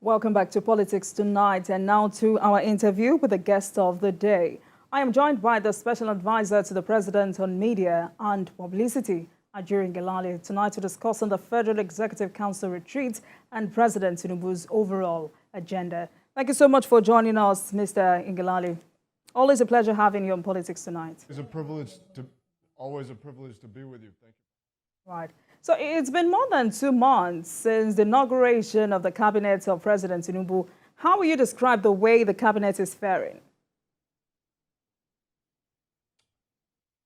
Welcome back to Politics Tonight, and now to our interview with the guest of the day. I am joined by the Special Advisor to the President on Media and Publicity, Ngelale, tonight to discuss on the Federal Executive Council retreat and President Tinubu's overall agenda. Thank you so much for joining us, Mr. Ngelale. Always a pleasure having you on Politics Tonight. It's always a privilege to be with you. Thank you. Right. So it's been more than 2 months since the inauguration of the cabinet of President Tinubu. How will you describe the way the cabinet is faring?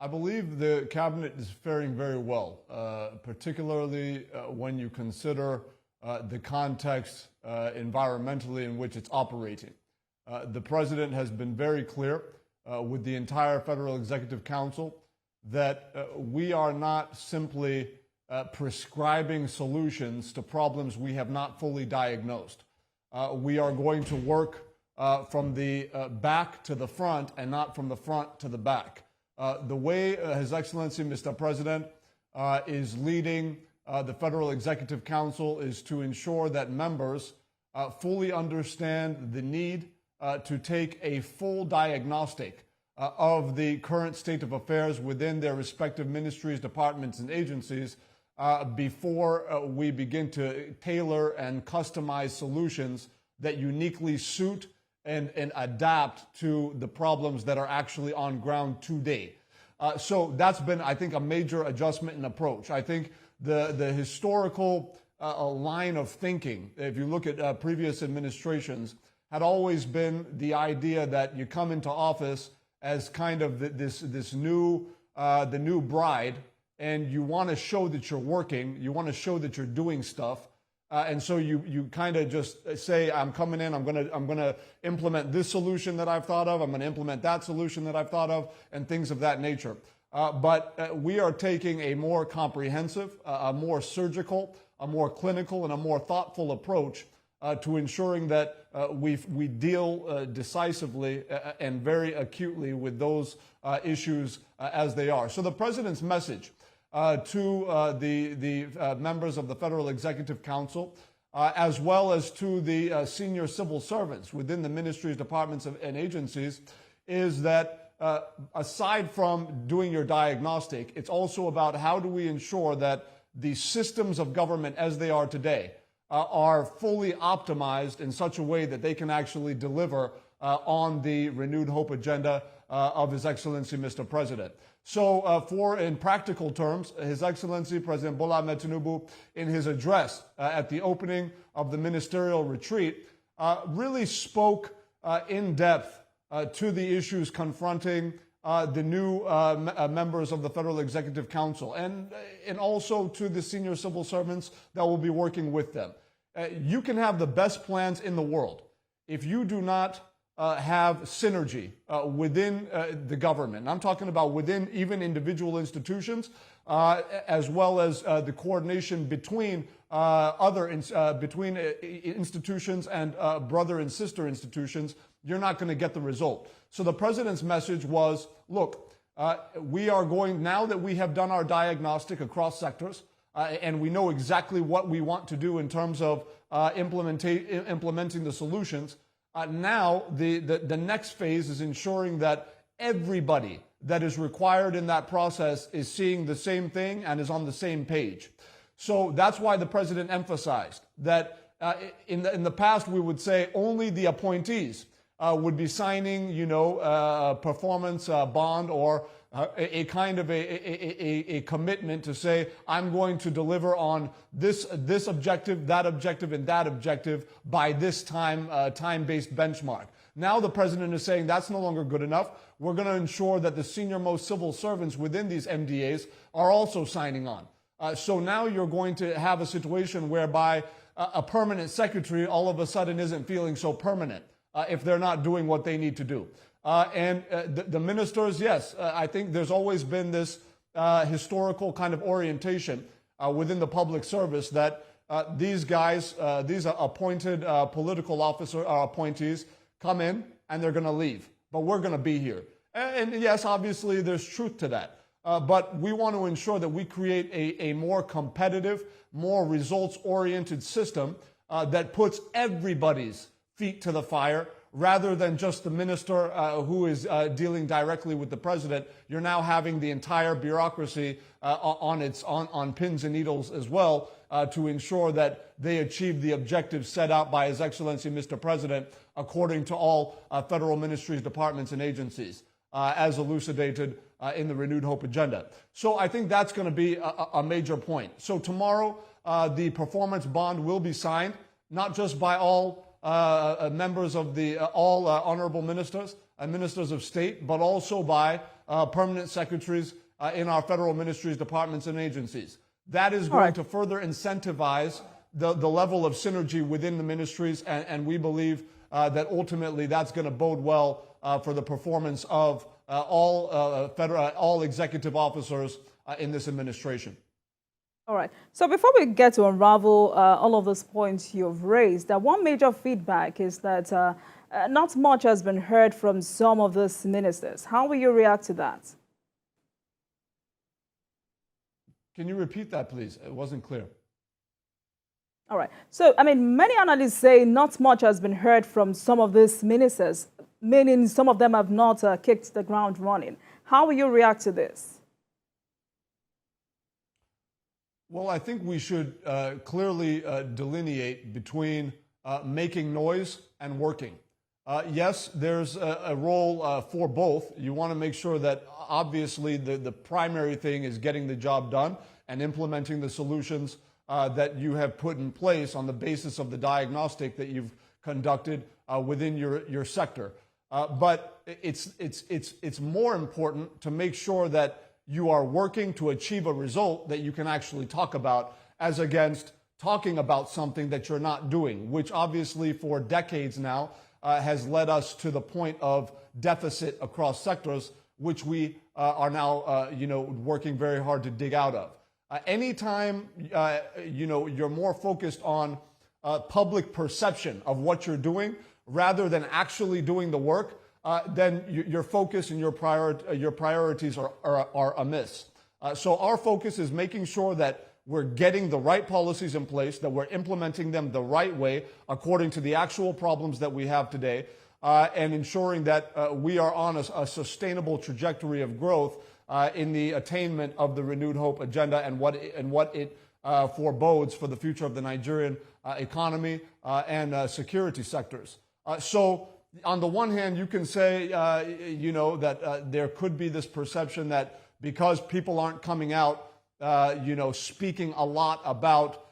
I believe the cabinet is faring very well, particularly when you consider the context environmentally in which it's operating. The president has been very clear with the entire Federal Executive Council that we are not simply prescribing solutions to problems we have not fully diagnosed. We are going to work from the back to the front and not from the front to the back. The way His Excellency, Mr. President, is leading the Federal Executive Council is to ensure that members fully understand the need to take a full diagnostic of the current state of affairs within their respective ministries, departments, and agencies before we begin to tailor and customize solutions that uniquely suit and adapt to the problems that are actually on ground today. So that's been, I think, a major adjustment in approach. I think the historical line of thinking, if you look at previous administrations, had always been the idea that you come into office as kind of the new bride, and you want to show that you're working, you want to show that you're doing stuff, and so you kind of just say, I'm coming in, I'm gonna implement this solution that I've thought of, I'm going to implement that solution that I've thought of, and things of that nature. But we are taking a more comprehensive, a more surgical, a more clinical, and a more thoughtful approach to ensuring that we deal decisively and very acutely with those issues as they are. So the president's message to the members of the Federal Executive Council, as well as to the senior civil servants within the ministries, departments, and agencies, is that aside from doing your diagnostic, it's also about how do we ensure that the systems of government as they are today are fully optimized in such a way that they can actually deliver on the renewed hope agenda of His Excellency, Mr. President. So in practical terms, His Excellency President Bola Ahmed Tinubu, in his address at the opening of the ministerial retreat, really spoke in depth to the issues confronting the new members of the Federal Executive Council and also to the senior civil servants that will be working with them. You can have the best plans in the world. If you do not have synergy within the government, and I'm talking about within even individual institutions, as well as the coordination between between institutions and brother and sister institutions, you're not going to get the result. So the president's message was, look, we are going, now that we have done our diagnostic across sectors, and we know exactly what we want to do in terms of implementing the solutions, now the next phase is ensuring that everybody that is required in that process is seeing the same thing and is on the same page. So that's why the president emphasized that in the past we would say only the appointees would be signing, a performance bond or a kind of a commitment to say, I'm going to deliver on this objective, and that objective by this time-based benchmark. Now the president is saying that's no longer good enough. We're going to ensure that the senior-most civil servants within these MDAs are also signing on. So now you're going to have a situation whereby a permanent secretary all of a sudden isn't feeling so permanent if they're not doing what they need to do. The ministers, yes, I think there's always been this historical kind of orientation within the public service that these guys, these appointed political appointees, come in and they're going to leave. But we're going to be here. And yes, obviously there's truth to that. But we want to ensure that we create a more competitive, more results-oriented system that puts everybody's feet to the fire rather than just the minister who is dealing directly with the president. You're now having the entire bureaucracy on pins and needles as well to ensure that they achieve the objectives set out by His Excellency Mr. President according to all federal ministries, departments, and agencies as elucidated in the Renewed Hope agenda. So I think that's going to be a major point. So tomorrow, the performance bond will be signed, not just by all members of all honorable ministers and ministers of state, but also by permanent secretaries in our federal ministries, departments, and agencies. That is going to further incentivize the level of synergy within the ministries, and we believe that ultimately that's going to bode well for the performance of all executive officers in this administration. All right. So before we get to unravel all of those points you've raised, one major feedback is that not much has been heard from some of these ministers. How will you react to that? Can you repeat that, please? It wasn't clear. All right. So, I mean, many analysts say not much has been heard from some of these ministers, meaning some of them have not kicked the ground running. How will you react to this? Well, I think we should clearly delineate between making noise and working. Yes, there's a role for both. You want to make sure that obviously the primary thing is getting the job done and implementing the solutions that you have put in place on the basis of the diagnostic that you've conducted within your sector. But it's more important to make sure that you are working to achieve a result that you can actually talk about, as against talking about something that you're not doing, which obviously for decades now has led us to the point of deficit across sectors, which we are now working very hard to dig out of. Anytime you're more focused on public perception of what you're doing rather than actually doing the work, then your focus and your priorities are amiss. So our focus is making sure that we're getting the right policies in place, that we're implementing them the right way according to the actual problems that we have today, and ensuring that we are on a sustainable trajectory of growth in the attainment of the Renewed Hope agenda and what it forebodes for the future of the Nigerian economy and security sectors. So on the one hand, you can say, that there could be this perception that because people aren't coming out, speaking a lot about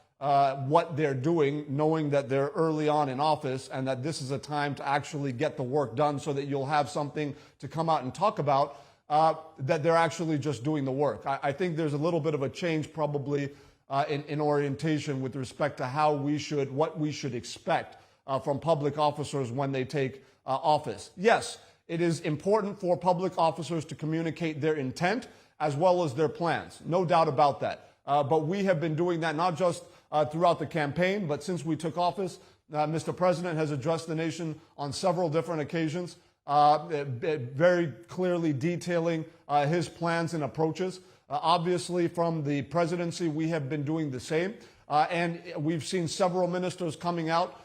what they're doing, knowing that they're early on in office and that this is a time to actually get the work done so that you'll have something to come out and talk about, that they're actually just doing the work. I think there's a little bit of a change probably in orientation with respect to what we should expect from public officers when they take office. Yes, it is important for public officers to communicate their intent as well as their plans. No doubt about that. But we have been doing that not just throughout the campaign, but since we took office. Mr. President has addressed the nation on several different occasions, very clearly detailing his plans and approaches. Obviously, from the presidency, we have been doing the same. And we've seen several ministers coming out,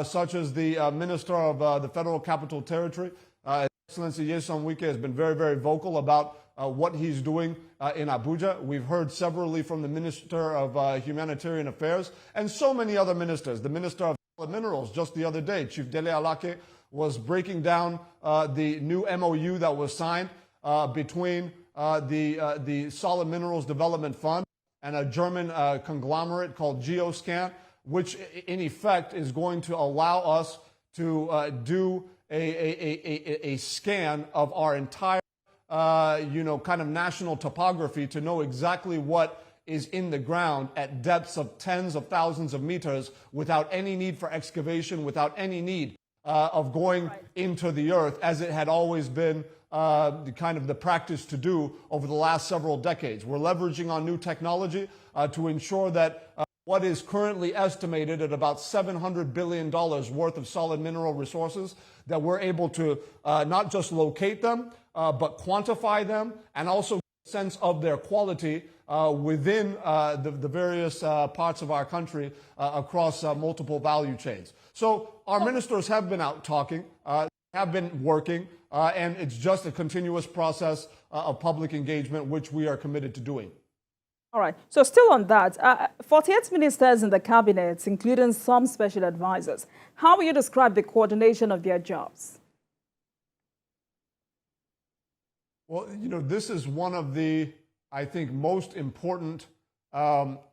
such as the Minister of the Federal Capital Territory. His Excellency Nyesom Wike has been very, very vocal about what he's doing in Abuja. We've heard severally from the Minister of Humanitarian Affairs and so many other ministers. The Minister of Minerals just the other day, Chief Dele Alake, was breaking down the new MOU that was signed between the Solid Minerals Development Fund and a German conglomerate called Geoscan, which in effect is going to allow us to do a scan of our entire, kind of national topography to know exactly what is in the ground at depths of tens of thousands of meters without any need for excavation, without any need of going into the earth, as it had always been the practice to do over the last several decades. We're leveraging on new technology to ensure that what is currently estimated at about $700 billion worth of solid mineral resources, that we're able to not just locate them, but quantify them and also get a sense of their quality within the various parts of our country across multiple value chains. So our ministers have been out talking, have been working, and it's just a continuous process of public engagement, which we are committed to doing. All right. So still on that, 48 ministers in the cabinet, including some special advisors. How will you describe the coordination of their jobs? Well, this is one of the, I think, most important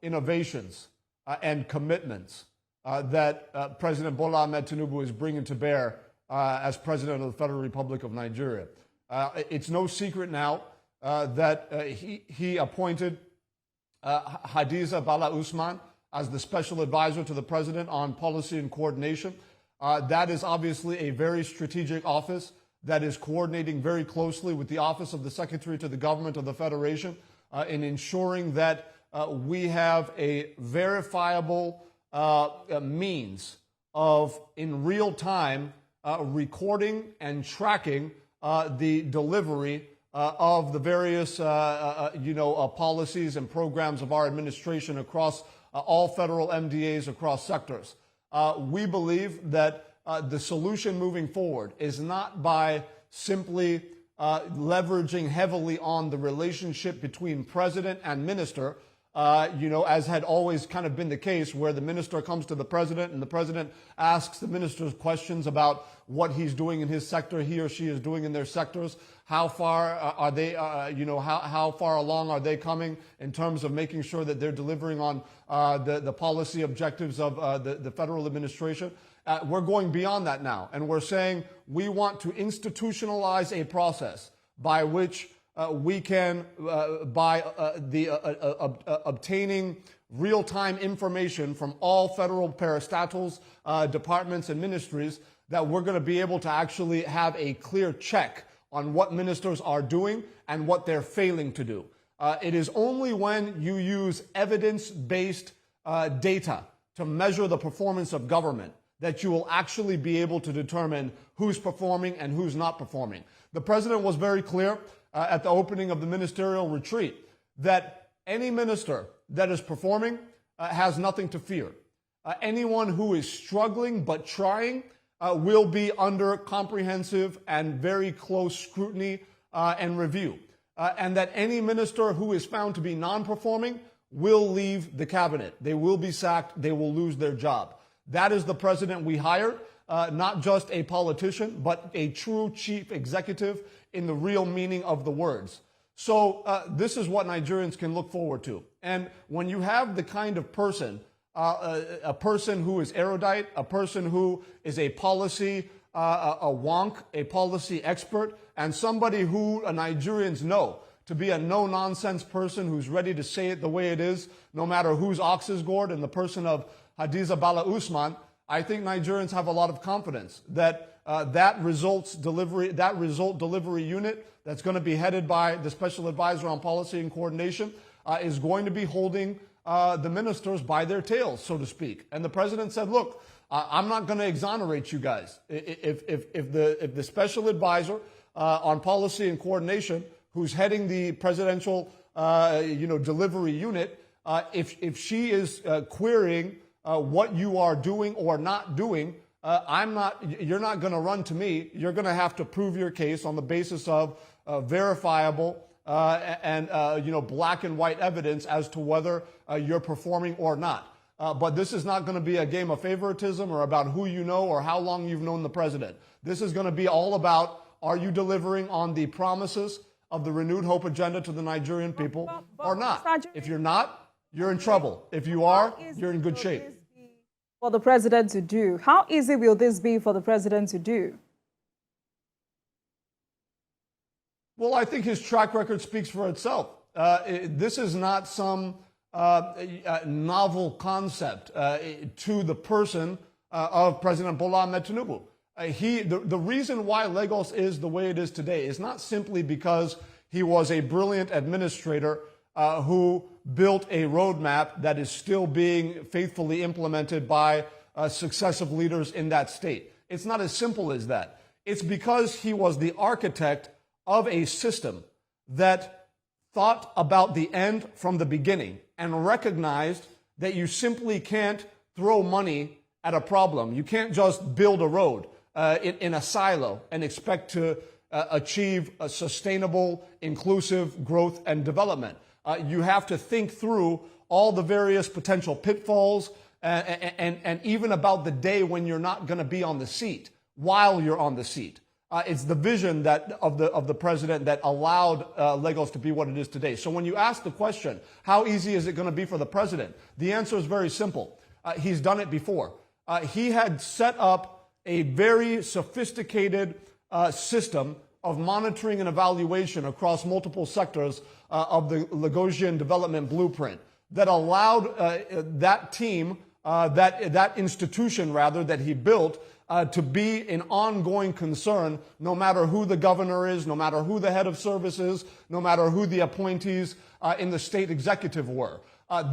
innovations and commitments that President Bola Ahmed Tinubu is bringing to bear as President of the Federal Republic of Nigeria. It's no secret now that he appointed Hadiza Bala Usman as the special advisor to the President on policy and coordination. That is obviously a very strategic office that is coordinating very closely with the Office of the Secretary to the Government of the Federation in ensuring that we have a verifiable means of, in real time, recording and tracking the delivery of the various, policies and programs of our administration across all federal MDAs across sectors. We believe that the solution moving forward is not by simply leveraging heavily on the relationship between president and minister, as had always kind of been the case, where the minister comes to the president and the president asks the ministers questions about what he's doing in his sector, he or she is doing in their sectors, how far are they, how far along are they coming in terms of making sure that they're delivering on the policy objectives of the federal administration. We're going beyond that now, and we're saying we want to institutionalize a process by which we can, by obtaining real-time information from all federal parastatals, departments, and ministries, that we're going to be able to actually have a clear check on what ministers are doing and what they're failing to do. It is only when you use evidence-based data to measure the performance of government that you will actually be able to determine who's performing and who's not performing. The president was very clear at the opening of the ministerial retreat that any minister that is performing has nothing to fear. Anyone who is struggling but trying will be under comprehensive and very close scrutiny and review. And that any minister who is found to be non-performing will leave the cabinet. They will be sacked. They will lose their job. That is the president we hired, not just a politician, but a true chief executive in the real meaning of the words. So this is what Nigerians can look forward to. And when you have the kind of person, a person who is erudite, a person who is a policy, a wonk, a policy expert, and somebody who Nigerians know to be a no-nonsense person who's ready to say it the way it is, no matter whose ox is gored, in the person of Hadiza Bala Usman, I think Nigerians have a lot of confidence that that result delivery unit that's going to be headed by the Special Advisor on Policy and Coordination is going to be holding the ministers by their tails, so to speak. And the president said, look, I'm not going to exonerate you guys. If the Special Advisor on Policy and Coordination, who's heading the presidential delivery unit, if she is querying what you are doing or not doing, you're not going to run to me. You're going to have to prove your case on the basis of verifiable and black and white evidence as to whether you're performing or not. But this is not going to be a game of favoritism or about who you know or how long you've known the president. This is going to be all about, are you delivering on the promises of the renewed hope agenda to the Nigerian people or not? If you're not, you're in trouble. If you are, you're in good shape. For the president to do? How easy will this be for the president to do? Well, I think his track record speaks for itself. This is not some novel concept to the person of President Bola Ahmed Tinubu. The reason why Lagos is the way it is today is not simply because he was a brilliant administrator who built a roadmap that is still being faithfully implemented by successive leaders in that state. It's not as simple as that. It's because he was the architect of a system that thought about the end from the beginning and recognized that you simply can't throw money at a problem. You can't just build a road in a silo and expect to achieve a sustainable, inclusive growth and development. You have to think through all the various potential pitfalls and even about the day when you're not going to be on the seat while you're on the seat. It's the vision of the president that allowed Lagos to be what it is today. So when you ask the question, how easy is it going to be for the president? The answer is very simple. He's done it before. He had set up a very sophisticated system of monitoring and evaluation across multiple sectors of the Lagosian development blueprint that allowed that team, that institution rather, that he built to be an ongoing concern no matter who the governor is, no matter who the head of service is, no matter who the appointees in the state executive were.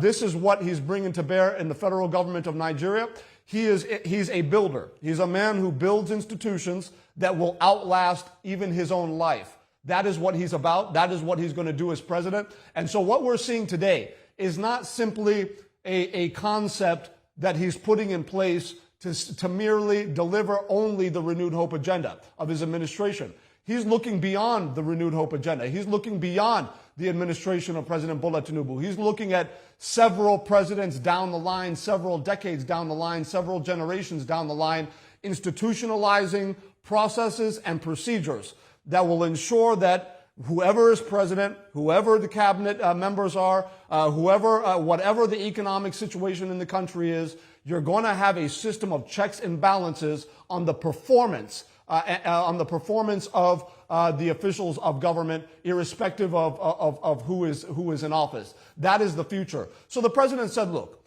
This is what he's bringing to bear in the federal government of Nigeria. He's a builder. He's a man who builds institutions that will outlast even his own life. That is what he's about. That is what he's going to do as president. And so what we're seeing today is not simply a concept that he's putting in place to merely deliver only the renewed hope agenda of his administration. He's looking beyond the renewed hope agenda. He's looking beyond the administration of President Bola Tinubu. He's looking at several presidents down the line, several decades down the line, several generations down the line, institutionalizing processes and procedures that will ensure that whoever is president, whoever the cabinet members are, whatever the economic situation in the country is, you're going to have a system of checks and balances on the performance of the officials of government, irrespective of who is in office. That is the future. So the president said, look,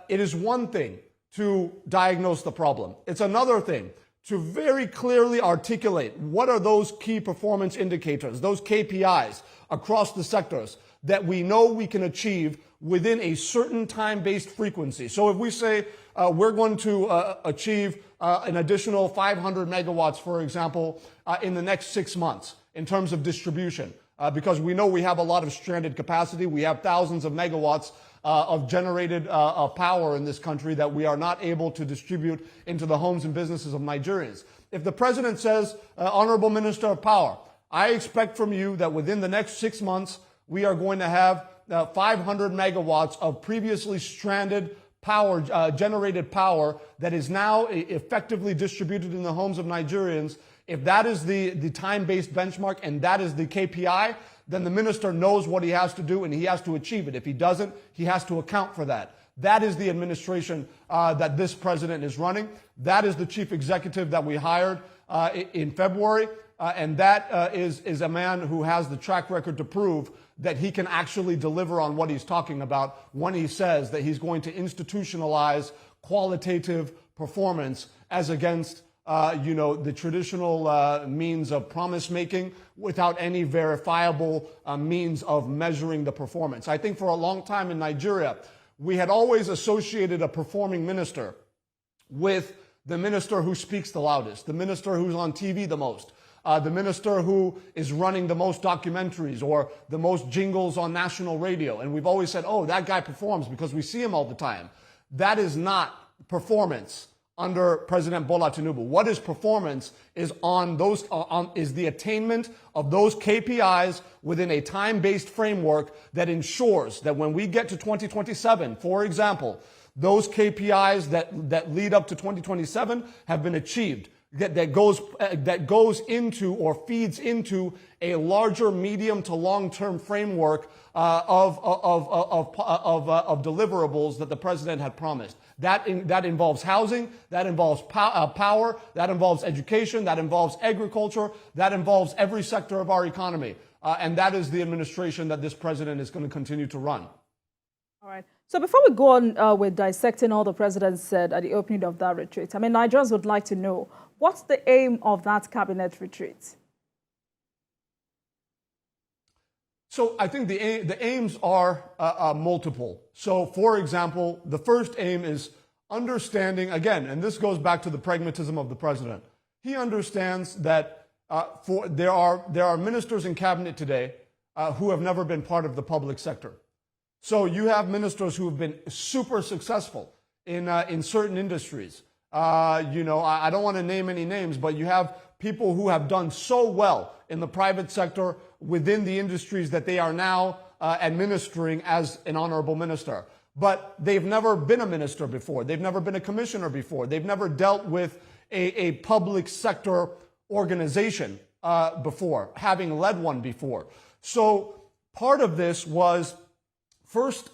it is one thing to diagnose the problem. It's another thing to very clearly articulate what are those key performance indicators, those KPIs across the sectors that we know we can achieve within a certain time-based frequency. So if we say we're going to achieve an additional 500 megawatts, for example, in the next 6 months in terms of distribution, because we know we have a lot of stranded capacity. We have thousands of megawatts of generated power in this country that we are not able to distribute into the homes and businesses of Nigerians. If the president says, Honorable Minister of Power, I expect from you that within the next 6 months, we are going to have 500 megawatts of previously stranded power, generated power that is now effectively distributed in the homes of Nigerians. If that is the time-based benchmark and that is the KPI, then the minister knows what he has to do and he has to achieve it. If he doesn't, he has to account for that. That is the administration that this president is running. That is the chief executive that we hired in February. And that is a man who has the track record to prove that he can actually deliver on what he's talking about when he says that he's going to institutionalize qualitative performance as against the traditional means of promise making without any verifiable means of measuring the performance. I think for a long time in Nigeria, we had always associated a performing minister with the minister who speaks the loudest, the minister who's on TV the most, the minister who is running the most documentaries or the most jingles on national radio. And we've always said, oh, that guy performs because we see him all the time. That is not performance under President Bola Tinubu. What is performance is is the attainment of those KPIs within a time-based framework that ensures that when we get to 2027, for example, those KPIs that lead up to 2027 have been achieved. That goes into or feeds into a larger medium to long-term framework of deliverables that the president had promised. That involves housing, that involves power, that involves education, that involves agriculture, that involves every sector of our economy. And that is the administration that this president is going to continue to run. All right. So before we go on with dissecting all the president said at the opening of that retreat, I mean, Nigerians would like to know, what's the aim of that cabinet retreat? So I think the aims are multiple. So, for example, the first aim is understanding, again, and this goes back to the pragmatism of the president. He understands that there are ministers in cabinet today who have never been part of the public sector. So you have ministers who have been super successful in certain industries. I don't want to name any names, but you have people who have done so well in the private sector within the industries that they are now administering as an honorable minister. But they've never been a minister before. They've never been a commissioner before. They've never dealt with a public sector organization before, having led one before. So part of this was first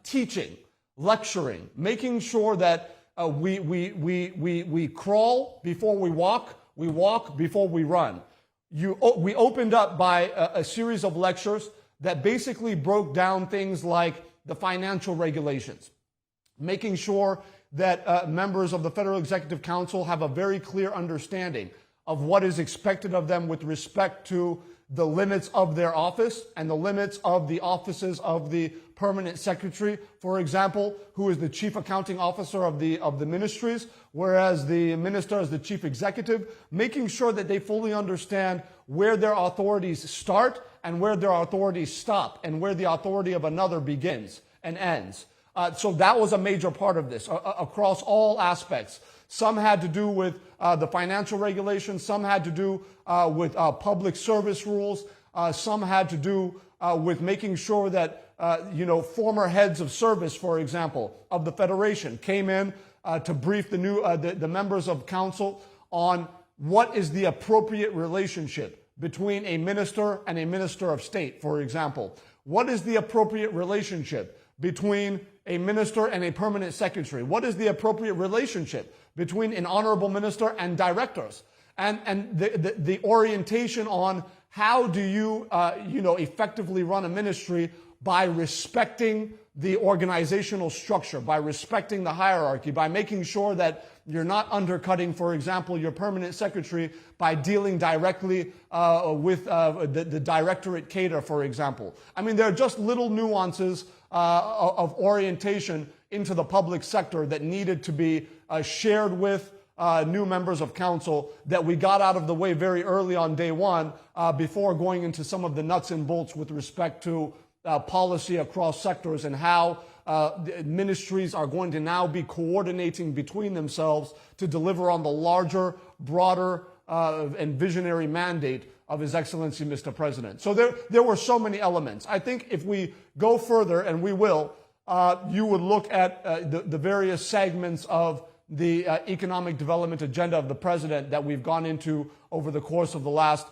teaching, lecturing, making sure that we crawl before we walk before we run. We opened up by a series of lectures that basically broke down things like the financial regulations, making sure that members of the Federal Executive Council have a very clear understanding of what is expected of them with respect to the limits of their office and the limits of the offices of the permanent secretary, for example, who is the chief accounting officer of the ministries, whereas the minister is the chief executive, making sure that they fully understand where their authorities start and where their authorities stop and where the authority of another begins and ends. So that was a major part of this across all aspects. Some had to do with the financial regulations. Some had to do with public service rules. Some had to do with making sure that, former heads of service, for example, of the Federation came in to brief the members of council on what is the appropriate relationship between a minister and a minister of state, for example. What is the appropriate relationship between a minister and a permanent secretary? What is the appropriate relationship between an honorable minister and directors? And the orientation on how do you, effectively run a ministry by respecting the organizational structure, by respecting the hierarchy, by making sure that you're not undercutting, for example, your permanent secretary by dealing directly with the directorate cadre, for example. I mean, there are just little nuances of orientation into the public sector that needed to be shared with new members of council that we got out of the way very early on day one before going into some of the nuts and bolts with respect to policy across sectors and how ministries are going to now be coordinating between themselves to deliver on the larger, broader, and visionary mandate of His Excellency, Mr. President. So there were so many elements. I think if we go further, and we will, you would look at the various segments of the economic development agenda of the President that we've gone into over the course of the last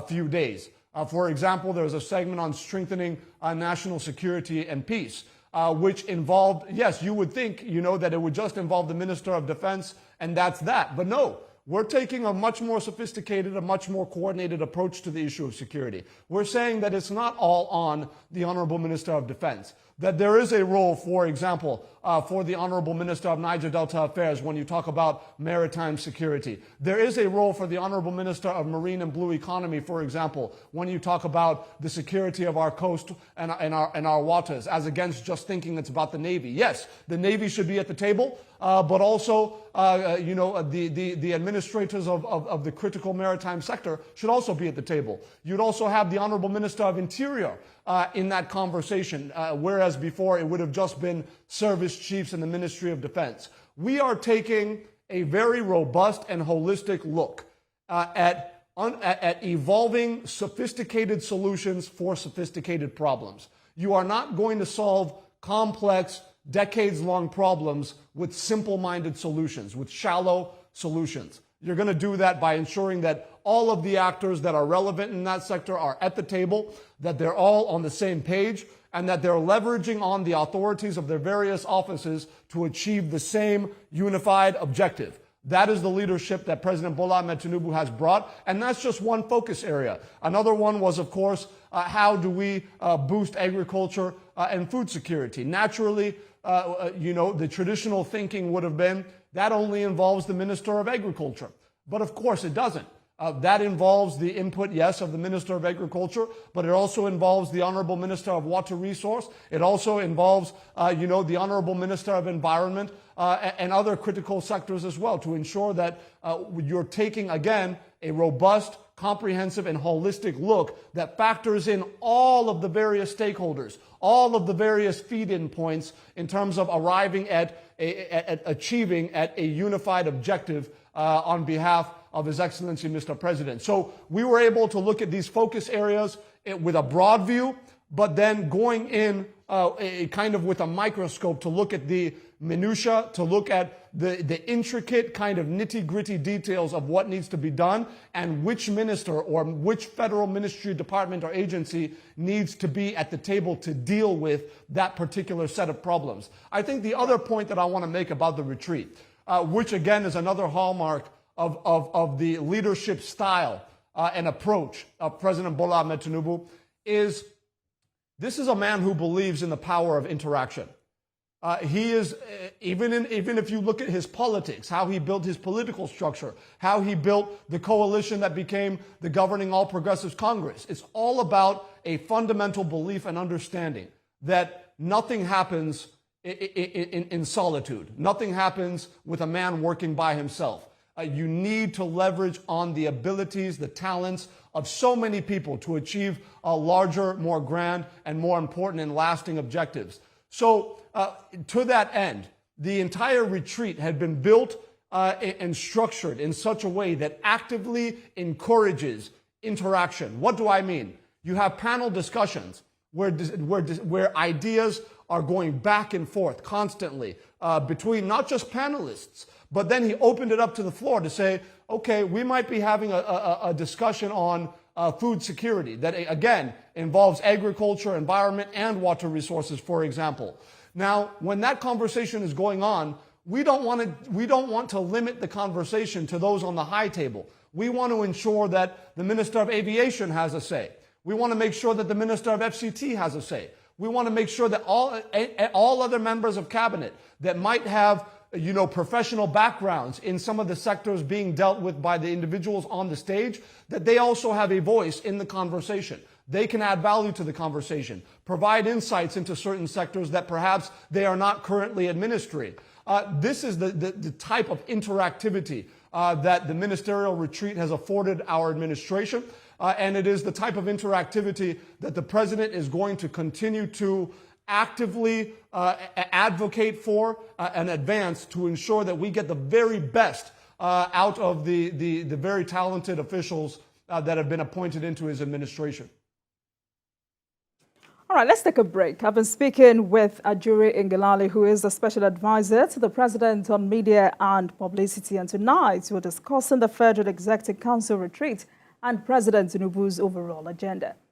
few days. For example, there's a segment on strengthening national security and peace, which involved, yes, you would think, that it would just involve the Minister of Defense and that's that. But no, we're taking a much more sophisticated, a much more coordinated approach to the issue of security. We're saying that it's not all on the Honorable Minister of Defense, that there is a role, for example, for the Honorable Minister of Niger Delta Affairs when you talk about maritime security. There is a role for the Honorable Minister of Marine and Blue Economy, for example, when you talk about the security of our coast and our waters, as against just thinking it's about the Navy. Yes, the Navy should be at the table, but also, the administrators of the critical maritime sector should also be at the table. You'd also have the Honorable Minister of Interior in that conversation, whereas before it would have just been service chiefs in the Ministry of Defense. We are taking a very robust and holistic look at evolving sophisticated solutions for sophisticated problems. You are not going to solve complex, decades-long problems with simple-minded solutions, with shallow solutions. You're going to do that by ensuring that all of the actors that are relevant in that sector are at the table, that they're all on the same page, and that they're leveraging on the authorities of their various offices to achieve the same unified objective. That is the leadership that President Bola Ahmed Tinubu has brought, and that's just one focus area. Another one was, of course, how do we boost agriculture and food security? Naturally, the traditional thinking would have been that only involves the Minister of Agriculture. But of course it doesn't. That involves the input, yes, of the Minister of Agriculture, but it also involves the Honorable Minister of Water Resource. It also involves, the Honorable Minister of Environment and other critical sectors as well, to ensure that you're taking, again, a robust, comprehensive and holistic look that factors in all of the various stakeholders, all of the various feed-in points in terms of arriving at achieving a unified objective on behalf of His Excellency Mr. President. So we were able to look at these focus areas with a broad view, but then going in kind of with a microscope to look at the minutia, to look at the intricate kind of nitty-gritty details of what needs to be done and which minister or which federal ministry, department, or agency needs to be at the table to deal with that particular set of problems. I think the other point that I want to make about the retreat, which again is another hallmark of the leadership style and approach of President Bola Ahmed Tinubu, is this is a man who believes in the power of interaction. He is, even if you look at his politics, how he built his political structure, how he built the coalition that became the governing All Progressives Congress. It's all about a fundamental belief and understanding that nothing happens in solitude. Nothing happens with a man working by himself. You need to leverage on the abilities, the talents of so many people to achieve larger, more grand, and more important and lasting objectives. So to that end, the entire retreat had been built and structured in such a way that actively encourages interaction. What do I mean? You have panel discussions where ideas are going back and forth constantly between not just panelists, but then he opened it up to the floor to say, okay, we might be having a discussion on food security that, again, involves agriculture, environment, and water resources, for example. Now, when that conversation is going on, we don't want to limit the conversation to those on the high table. We want to ensure that the Minister of Aviation has a say. We want to make sure that the Minister of FCT has a say. We want to make sure that all other members of cabinet that might have professional backgrounds in some of the sectors being dealt with by the individuals on the stage, that they also have a voice in the conversation. They can add value to the conversation, provide insights into certain sectors that perhaps they are not currently administering. This is the type of interactivity that the ministerial retreat has afforded our administration. And it is the type of interactivity that the president is going to continue to actively advocate for and advance to ensure that we get the very best out of the very talented officials that have been appointed into his administration. All right, let's take a break. I've been speaking with Ajuri Ngelale, who is the special advisor to the president on media and publicity. And tonight, we're discussing the Federal Executive Council retreat and President Tinubu's overall agenda.